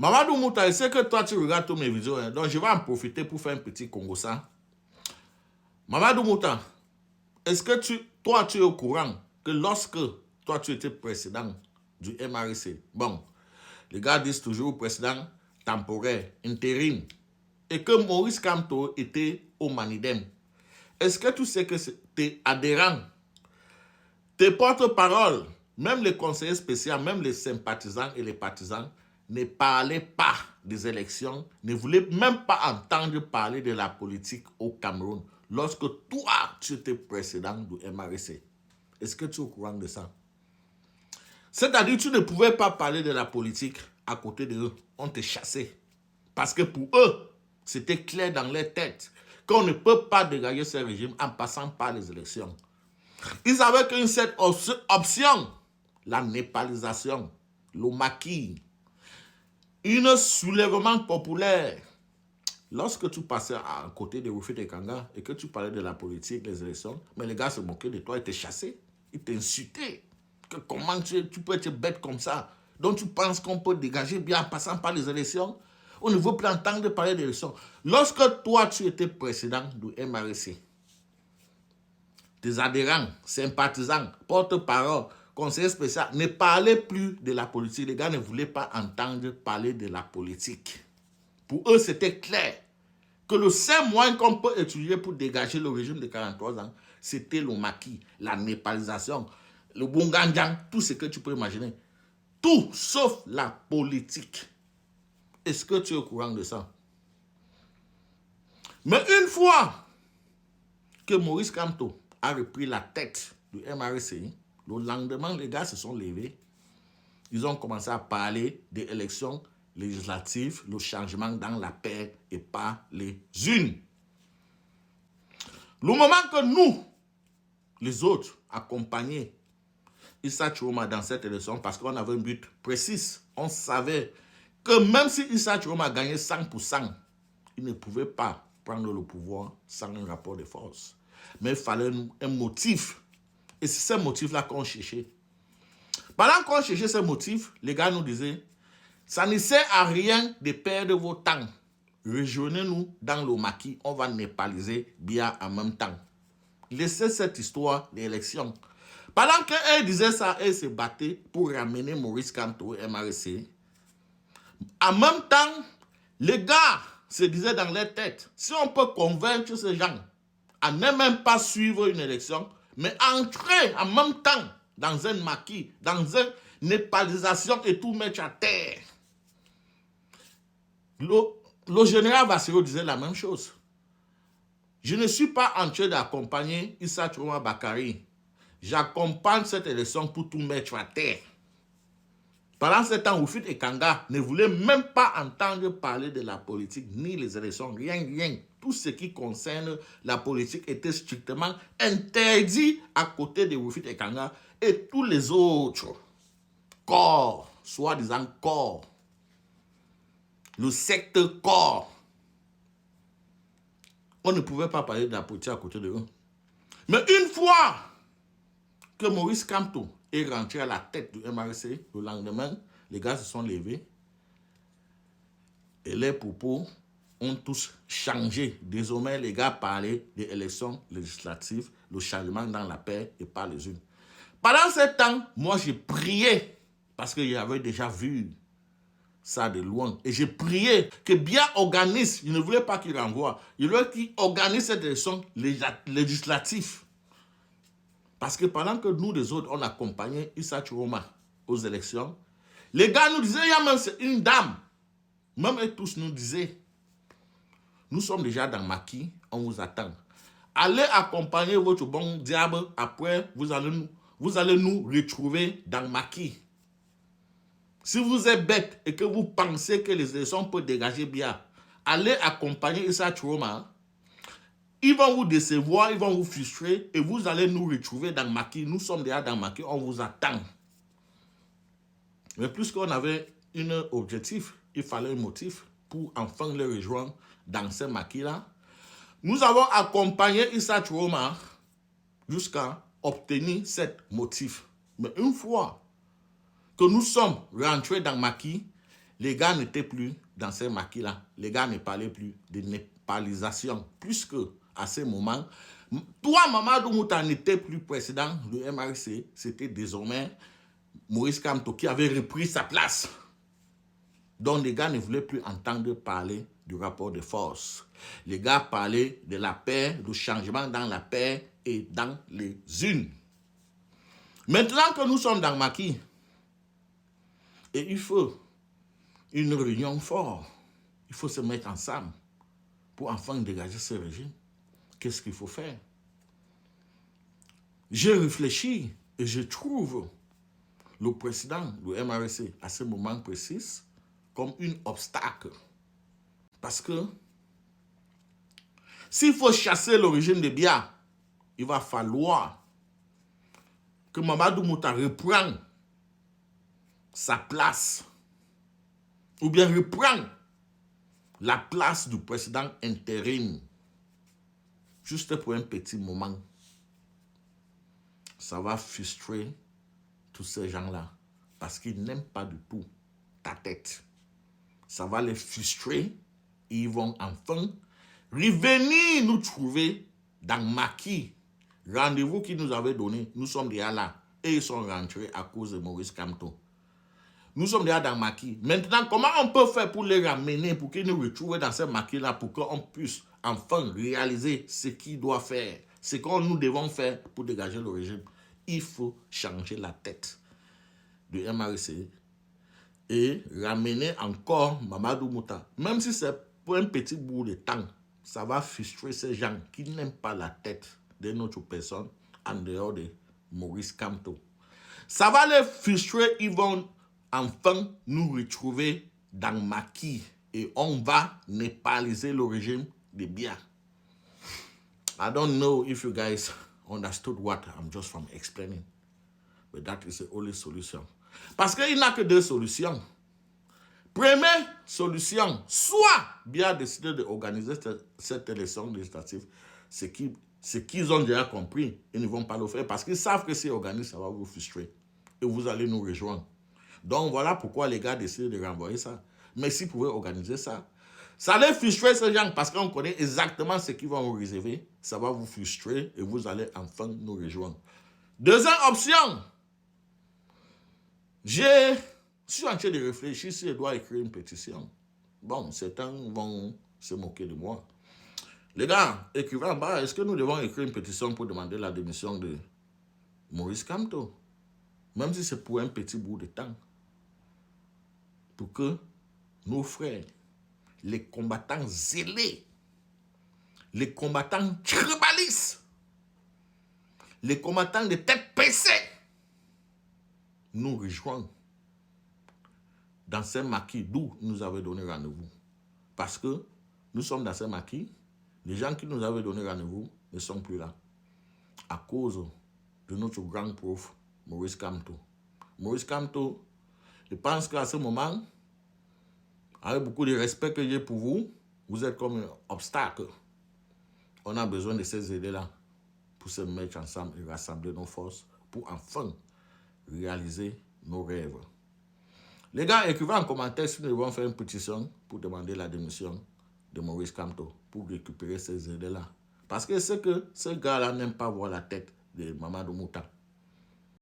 Mamadou Mouta, je sais que toi, tu regardes tous mes vidéos, hein, donc je vais en profiter pour faire un petit Congo ça. Mamadou Mouta, est-ce que toi, tu es au courant que lorsque toi, tu étais président du MRC, bon, les gars disent toujours président temporaire, intérim, et que Maurice Kamto était au Manidem, est-ce que tu sais que tes adhérents, tes porte-paroles, même les conseillers spéciaux, même les sympathisants et les partisans, ne parlaient pas des élections, ne voulaient même pas entendre parler de la politique au Cameroun lorsque toi, tu étais président du MRC. Est-ce que tu es au courant de ça? C'est-à-dire que tu ne pouvais pas parler de la politique à côté d'eux. On te chassait. Parce que pour eux, c'était clair dans leur tête qu'on ne peut pas dégager ce régime en passant par les élections. Ils avaient qu'une seule option, la népalisation, le maquis, un soulèvement populaire. Lorsque tu passais à côté de Rufus et Kanga et que tu parlais de la politique, des élections, mais les gars se moquaient de toi, ils te chassaient, ils t'insultaient. Comment tu peux être bête comme ça? Donc tu penses qu'on peut dégager bien en passant par les élections? On ne veut plus entendre parler d'élections. Lorsque toi, tu étais président du MRC, tes adhérents, sympathisants, porte-parole, conseillers spéciaux ne parlaient plus de la politique. Les gars ne voulaient pas entendre parler de la politique. Pour eux, c'était clair que le seul moyen qu'on peut utiliser pour dégager le régime de 43 ans, c'était le maquis, la népalisation, le bungandjang, tout ce que tu peux imaginer. Tout sauf la politique. Est-ce que tu es au courant de ça? Mais une fois que Maurice Kamto a repris la tête du MRC, le lendemain, les gars se sont levés. Ils ont commencé à parler des élections législatives, le changement dans la paix et pas les unes. Le moment que nous, les autres, accompagnés Issa Chiroma dans cette élection, parce qu'on avait un but précis, on savait que même si Issa Chiroma gagnait 100%, il ne pouvait pas prendre le pouvoir sans un rapport de force. Mais il fallait un motif. Et c'est ce motif-là qu'on cherchait. Pendant qu'on cherchait ce motif, les gars nous disaient, ça ne sert à rien de perdre vos temps. Rejoignez-nous dans le maquis, on va népaliser bien en même temps. Laissez cette histoire d'élection. Pendant qu'eux disaient ça, eux se battaient pour ramener Maurice Kamto au MRC. En même temps, les gars se disaient dans leur tête, si on peut convaincre ces gens à ne même pas suivre une élection, mais entrer en même temps dans un maquis, dans une népalisation et tout mettre à terre. Le général Vassiro disait la même chose. Je ne suis pas en train d'accompagner Issa Chiroma Bakary. J'accompagne cette élection pour tout mettre à terre. Pendant ce temps, Rufus et Kanga ne voulaient même pas entendre parler de la politique, ni les élections, rien. Tout ce qui concerne la politique était strictement interdit à côté de Rufus et Kanga et tous les autres corps, soi-disant corps, le secteur corps. On ne pouvait pas parler de la politique à côté de eux. Mais une fois que Maurice Kamto est rentré à la tête du MRC, le lendemain, les gars se sont levés et les propos ont tous changé. Désormais, les gars parlaient des élections législatives, le changement dans la paix et pas les unes. Pendant ce temps, moi j'ai prié parce que j'avais déjà vu ça de loin. Et j'ai prié que bien organise, il ne voulait pas qu'il renvoie, il voulait qu'il organise cette élection législative. Parce que pendant que nous, les autres, on accompagnait Issa Chiroma aux élections, les gars nous disaient, il y a même une dame, même eux tous nous disaient, nous sommes déjà dans Maquis, on vous attend. Allez accompagner votre bon diable, après vous allez nous retrouver dans Maquis. Si vous êtes bête et que vous pensez que les élections peuvent dégager bien, allez accompagner Issa Chiroma. Ils vont vous décevoir, ils vont vous frustrer et vous allez nous retrouver dans Maquis. Nous sommes déjà dans Maquis, on vous attend. Mais puisqu'on avait un objectif, il fallait un motif pour enfin les rejoindre dans ce Maquis-là. Nous avons accompagné Issa Chiroma jusqu'à obtenir ce motif. Mais une fois que nous sommes rentrés dans Maquis, les gars n'étaient plus dans ces maquis-là. Les gars ne parlaient plus de népalisation. Puisque, à ce moment, toi, Mamadou Mouta n'était plus président du MRC. C'était désormais Maurice Kamto qui avait repris sa place. Donc, les gars ne voulaient plus entendre parler du rapport de force. Les gars parlaient de la paix, du changement dans la paix et dans les unes. Maintenant que nous sommes dans le maquis, et il faut une réunion forte, il faut se mettre ensemble pour enfin dégager ce régime. Qu'est-ce qu'il faut faire? J'ai réfléchi et je trouve le président du MRC à ce moment précis comme un obstacle. Parce que s'il faut chasser le régime de Biya, il va falloir que Mamadou Mouta reprenne sa place ou bien reprenne la place du président intérim juste pour un petit moment. Ça va frustrer tous ces gens-là parce qu'ils n'aiment pas du tout ta tête. Ça va les frustrer et ils vont enfin revenir nous trouver dans Maquis. Rendez-vous qu'ils nous avaient donné, nous sommes déjà là et ils sont rentrés à cause de Maurice Kamto. Nous sommes déjà dans Maquis. Maintenant, comment on peut faire pour les ramener, pour qu'ils nous retrouvent dans ces Maquis-là, pour qu'on puisse enfin réaliser ce qu'ils doivent faire, ce que nous devons faire pour dégager le régime? Il faut changer la tête du MRC et ramener encore Mamadou Mouta. Même si c'est pour un petit bout de temps, ça va frustrer ces gens qui n'aiment pas la tête de notre personne en dehors de Maurice Kamto. Ça va les frustrer, ils vont enfin nous retrouver dans Maquis et on va népaliser le régime de Biya. I don't know if you guys understood what I'm just from explaining, but that is the only solution. Parce qu'il n'y a que deux solutions. Première solution, soit Biya a décidé d'organiser cette élection législative, ce qu'ils ont déjà compris, ils ne vont pas le faire parce qu'ils savent que si ils organisent, ça va vous frustrer et vous allez nous rejoindre. Donc voilà pourquoi les gars décident de renvoyer ça. Mais s'ils pouvaient organiser ça, ça allait frustrer ces gens parce qu'on connaît exactement ce qu'ils vont vous réserver. Ça va vous frustrer et vous allez enfin nous rejoindre. Deuxième option, je suis en train de réfléchir si je dois écrire une pétition. Bon, certains vont se moquer de moi. Les gars, écrivez en bas, est-ce que nous devons écrire une pétition pour demander la démission de Maurice Kamto? Même si c'est pour un petit bout de temps. Pour que nos frères, les combattants zélés, les combattants tribalistes, les combattants de tête baissée, nous rejoignent dans ces maquis d'où nous avaient donné rendez-vous. Parce que nous sommes dans ces maquis, les gens qui nous avaient donné rendez-vous ne sont plus là. À cause de notre grand prof, Maurice Kamto. Maurice Kamto, je pense qu'à ce moment, avec beaucoup de respect que j'ai pour vous, vous êtes comme un obstacle. On a besoin de ces idées-là pour se mettre ensemble et rassembler nos forces pour enfin réaliser nos rêves. Les gars, écrivez en commentaire si nous devons faire une pétition pour demander la démission de Maurice Kamto pour récupérer ces idées-là. Parce que c'est que ce gars-là n'aime pas voir la tête de Mamadou Mouta.